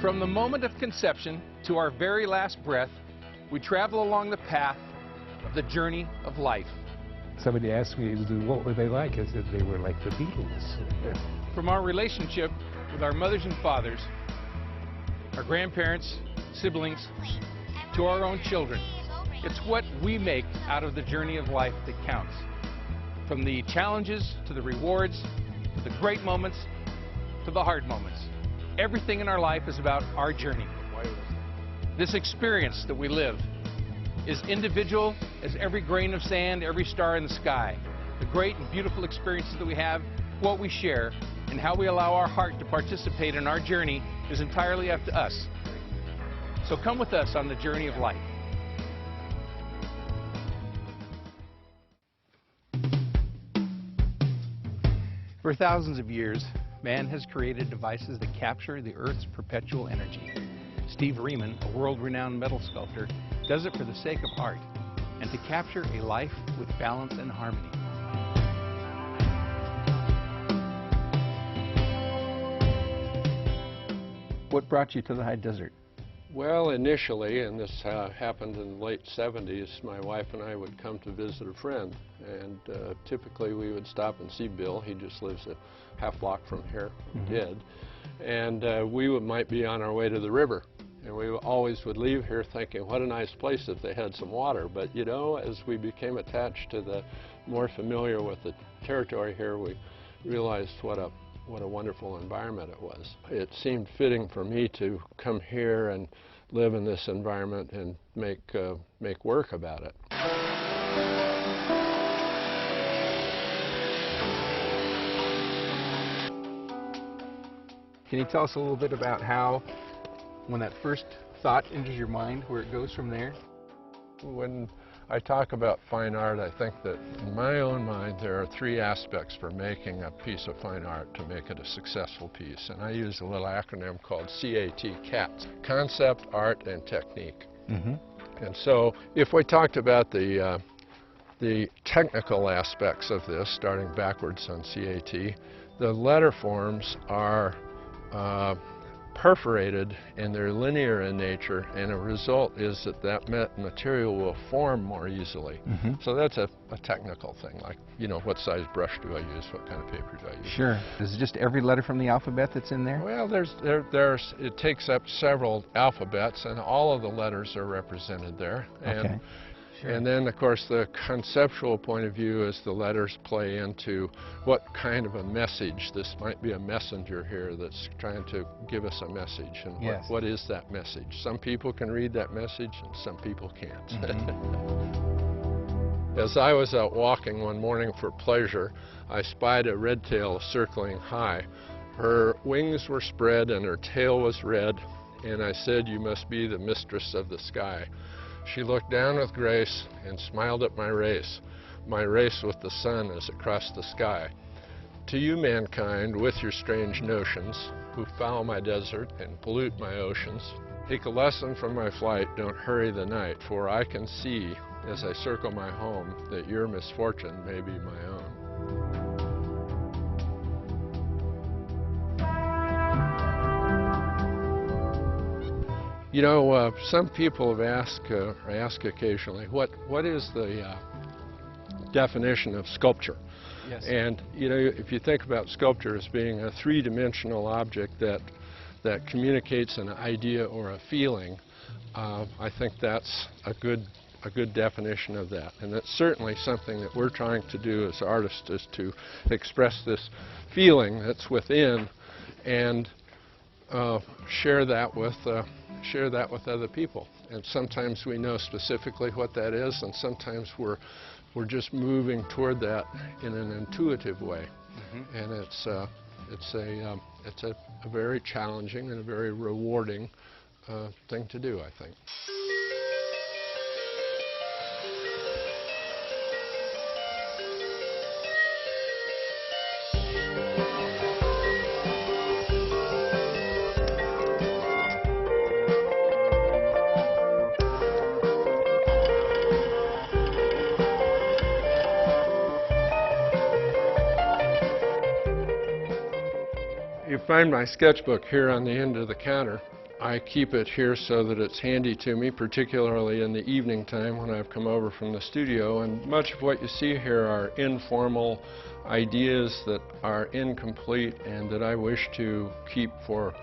From the moment of conception to our very last breath, we travel along the path of the journey of life. Somebody asked me, what were they like? I said they were like the Beatles. From our relationship with our mothers and fathers, our grandparents, siblings, to our own children. It's what we make out of the journey of life that counts. From the challenges to the rewards, to the great moments, to the hard moments. Everything in our life is about our journey. This experience that we live is individual as every grain of sand, every star in the sky. The great and beautiful experiences that we have, what we share, and how we allow our heart to participate in our journey is entirely up to us. So come with us on the journey of life. For thousands of years, man has created devices that capture the Earth's perpetual energy. Steve Riemann, a world-renowned metal sculptor, does it for the sake of art and to capture a life with balance and harmony. What brought you to the high desert? Well, initially, and this happened in the late 70s, my wife and I would come to visit a friend, and typically we would stop and see Bill. He just lives a half block from here, did, and we might be on our way to the river, and we always would leave here thinking, what a nice place if they had some water. But you know, as we became attached to the, more familiar with the territory here, we realized what a wonderful environment it was. It seemed fitting for me to come here and live in this environment and make work about it. Can you tell us a little bit about how, when that first thought enters your mind, where it goes from there? When I talk about fine art, I think that in my own mind there are three aspects for making a piece of fine art to make it a successful piece. And I use a little acronym called CAT, Concept, Art, and Technique. And so if we talked about the technical aspects of this, starting backwards on CAT, the letter forms are perforated and they're linear in nature, and a result is that material will form more easily. So that's a technical thing, like, you know, what size brush do I use, what kind of paper do I use? Sure. Is it just every letter from the alphabet that's in there? Well, it takes up several alphabets, and all of the letters are represented there. Okay. Sure. And then, of course, the conceptual point of view is the letters play into what kind of a message. This might be a messenger here that's trying to give us a message. And what is that message? Some people can read that message and some people can't. As I was out walking one morning for pleasure, I spied a red tail circling high. Her wings were spread and her tail was red, and I said, "You must be the mistress of the sky." She looked down with grace and smiled at my race with the sun as it crossed the sky. To you, mankind, with your strange notions, who foul my desert and pollute my oceans, take a lesson from my flight, don't hurry the night, for I can see, as I circle my home, that your misfortune may be my own. You know, some people have asked occasionally, what is the definition of sculpture? Yes. And you know, if you think about sculpture as being a three-dimensional object that communicates an idea or a feeling, I think that's a good definition of that. And that's certainly something that we're trying to do as artists, is to express this feeling that's within and share that with other people. And sometimes we know specifically what that is, and sometimes we're just moving toward that in an intuitive way. And it's a very challenging and a very rewarding thing to do, I think. You find my sketchbook here on the end of the counter, I keep it here so that it's handy to me, particularly in the evening time when I've come over from the studio. And much of what you see here are informal ideas that are incomplete and that I wish to keep for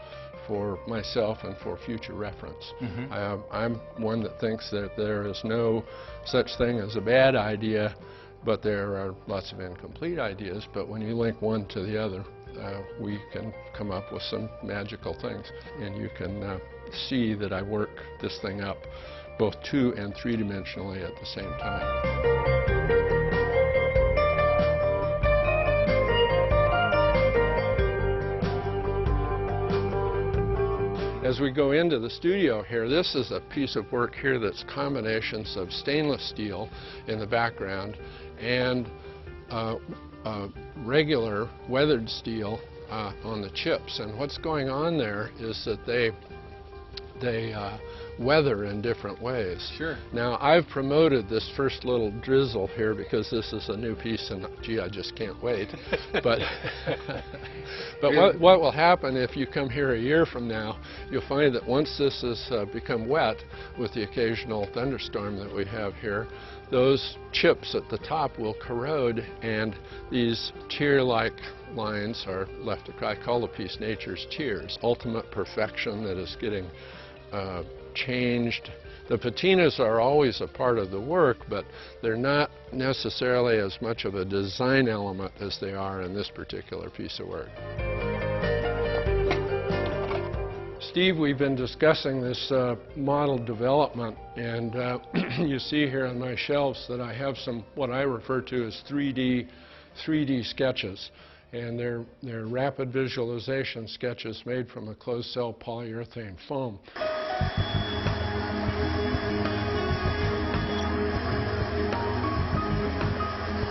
myself and for future reference. I'm one that thinks that there is no such thing as a bad idea, but there are lots of incomplete ideas. But when you link one to the other, we can come up with some magical things. And you can see that I work this thing up both 2- and 3-dimensionally at the same time. As we go into the studio here, this is a piece of work here that's combinations of stainless steel in the background and regular weathered steel on the chips. And what's going on there is that they weather in different ways. Sure. Now, I've promoted this first little drizzle here because this is a new piece and, gee, I just can't wait. But what will happen if you come here a year from now, you'll find that once this has become wet with the occasional thunderstorm that we have here, those chips at the top will corrode and these tear-like lines are left. I call the piece Nature's Tears. Ultimate perfection that is getting changed. The patinas are always a part of the work, but they're not necessarily as much of a design element as they are in this particular piece of work. Steve, we've been discussing this model development, and you see here on my shelves that I have some what I refer to as 3D sketches. And they're rapid visualization sketches made from a closed-cell polyurethane foam.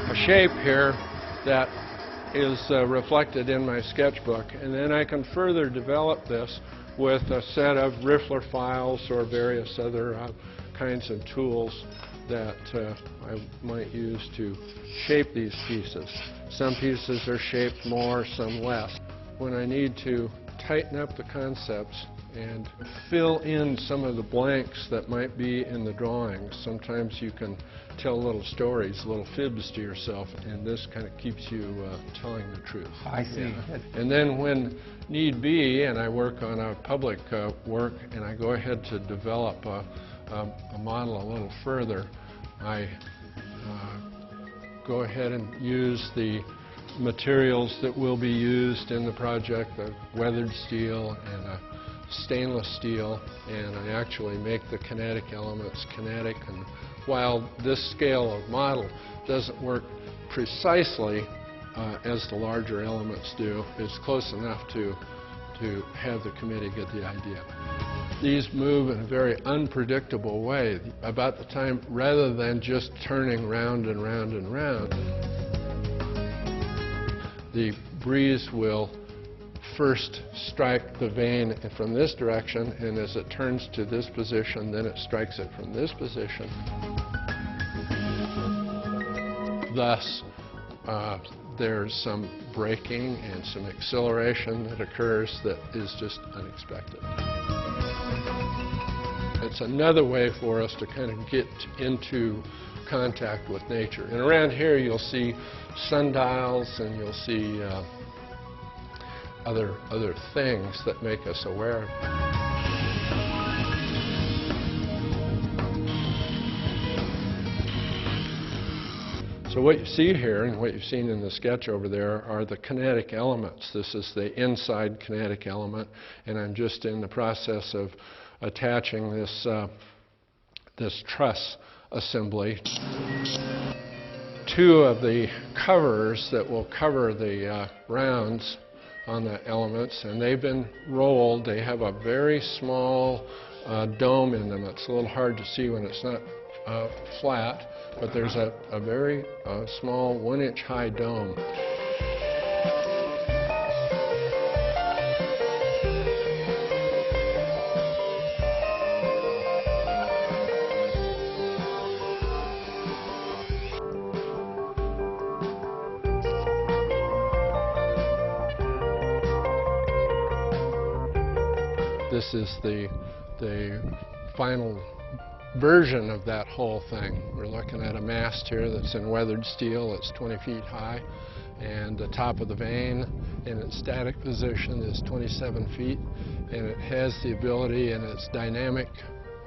A shape here that is reflected in my sketchbook, and then I can further develop this with a set of Riffler files or various other kinds of tools that I might use to shape these pieces. Some pieces are shaped more, some less. When I need to tighten up the concepts and fill in some of the blanks that might be in the drawings, sometimes you can tell little stories, little fibs to yourself, and this kind of keeps you telling the truth. I see. Yeah. And then when need be, and I work on a public work, and I go ahead to develop a model a little further, I go ahead and use the materials that will be used in the project, the weathered steel and a stainless steel, and I actually make the kinetic elements kinetic. And while this scale of model doesn't work precisely as the larger elements do, it's close enough to have the committee get the idea. These move in a very unpredictable way. About the time, rather than just turning round and round and round, the breeze will first strike the vein from this direction, and as it turns to this position, then it strikes it from this position. Thus, there's some braking and some acceleration that occurs that is just unexpected. It's another way for us to kind of get into contact with nature. And around here you'll see sundials and you'll see other things that make us aware. So what you see here and what you've seen in the sketch over there are the kinetic elements. This is the inside kinetic element, and I'm just in the process of attaching this, this truss assembly. Two of the covers that will cover the rounds on the elements, and they've been rolled. They have a very small dome in them. It's a little hard to see when it's not flat, but there's a very small 1-inch high dome. this is the final version of that whole thing. We're looking at a mast here that's in weathered steel. It's 20 feet high, and the top of the vane in its static position is 27 feet, and it has the ability in its dynamic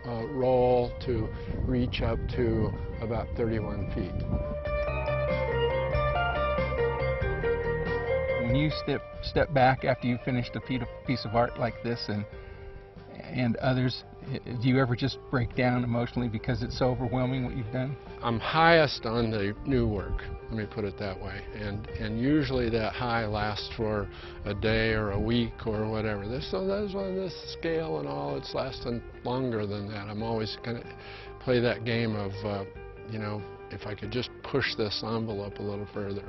roll to reach up to about 31 feet. When you step back after you've finished a piece of art like this and others, do you ever just break down emotionally because it's so overwhelming what you've done? I'm highest on the new work, let me put it that way, and usually that high lasts for a day or a week or whatever. So that's on this scale and all, it's lasting longer than that. I'm always going to play that game of, you know, if I could just push this envelope a little further.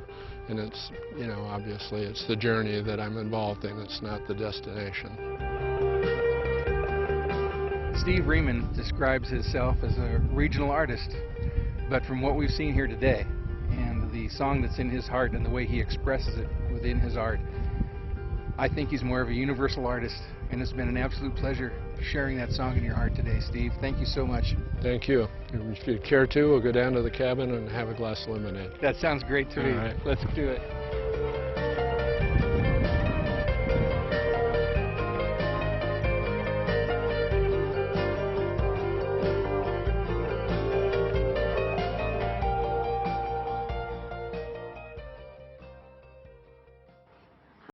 And it's, you know, obviously it's the journey that I'm involved in, it's not the destination. Steve Rieman describes himself as a regional artist, but from what we've seen here today and the song that's in his heart and the way he expresses it within his art, I think he's more of a universal artist, and it's been an absolute pleasure sharing that song in your art today, Steve. Thank you so much. Thank you. If you care to, we'll go down to the cabin and have a glass of lemonade. That sounds great to me. All right. Let's do it.